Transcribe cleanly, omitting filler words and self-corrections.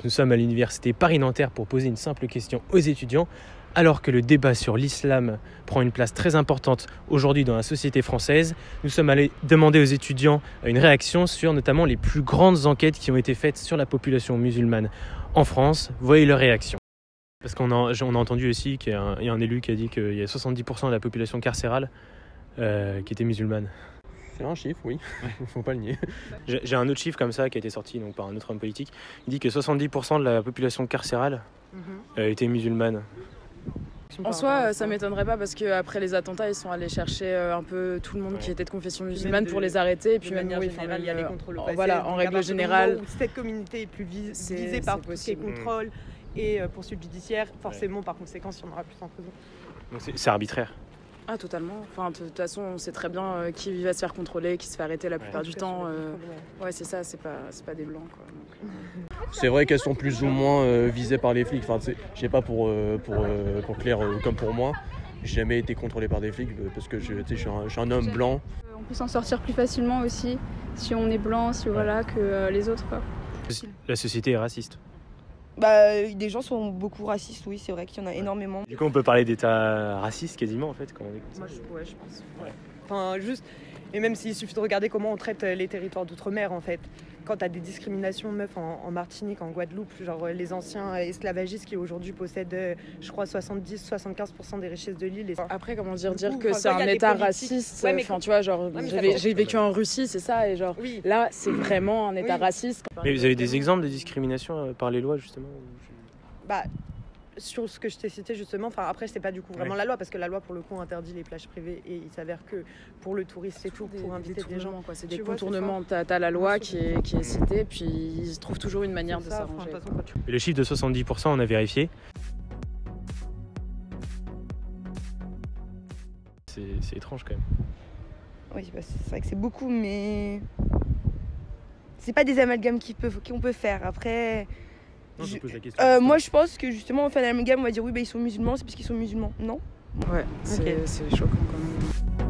Nous sommes à l'université Paris-Nanterre pour poser une simple question aux étudiants. Alors que le débat sur l'islam prend une place très importante aujourd'hui dans la société française, nous sommes allés demander aux étudiants une réaction sur notamment les plus grandes enquêtes qui ont été faites sur la population musulmane en France. Voyez leur réaction. Parce qu'on a entendu aussi qu'il y a un élu qui a dit qu'il y a 70% de la population carcérale qui était musulmane. C'est un chiffre, oui, faut pas le nier. J'ai un autre chiffre comme ça qui a été sorti donc, par un autre homme politique. Il dit que 70% de la population carcérale était musulmane. En soi, ça m'étonnerait pas parce qu'après les attentats, ils sont allés chercher un peu tout le monde qui était de confession musulmane pour les arrêter. Et puis de manière générale, il y a les contrôles au passé. Voilà, en règle générale. Cette communauté est plus visée par tout ce qui est contrôle et poursuite judiciaire. Forcément, par conséquent, il y en aura plus en prison. Donc c'est arbitraire. Ah, totalement. Enfin, de toute façon, on sait très bien qui va se faire contrôler, qui se fait arrêter la plupart du temps. Ouais, c'est ça, c'est pas des blancs, quoi. Donc... C'est vrai qu'elles sont plus ou moins visées par les flics. Enfin, je sais pas pour Claire comme pour moi, j'ai jamais été contrôlé par des flics parce que je suis un homme blanc. On peut s'en sortir plus facilement aussi si on est blanc, si voilà, que les autres, quoi. La société est raciste. Des gens sont beaucoup racistes, oui, c'est vrai qu'il y en a énormément. Du coup, on peut parler d'état raciste quasiment en fait quand on écoute ça. Moi, je pense. Ouais. Enfin, juste. Et même s'il suffit de regarder comment on traite les territoires d'outre-mer, en fait. Quand tu as des discriminations meufs en Martinique, en Guadeloupe, genre les anciens esclavagistes qui aujourd'hui possèdent, je crois, 70-75% des richesses de l'île. Après, comment dire que c'est un état raciste. Ouais, enfin, tu vois, genre, j'ai vécu en Russie, c'est ça, et genre, là, c'est vraiment un état raciste. Mais vous avez des exemples de discrimination par les lois, justement? Sur ce que je t'ai cité justement, enfin après c'est pas du coup vraiment la loi parce que la loi pour le coup interdit les plages privées et il s'avère que pour le tourisme c'est tout pour inviter des gens. C'est des contournements, t'as la loi qui est citée puis ils trouvent toujours une manière de s'arranger. Et le chiffre de 70% on a vérifié. C'est étrange quand même. Oui, c'est vrai que c'est beaucoup mais c'est pas des amalgames qu'on peut faire. Après... Non, je pose la question. Moi je pense que justement on fait un amalgame, on va dire oui ils sont musulmans, c'est parce qu'ils sont musulmans, non? Ouais, c'est choquant quand même.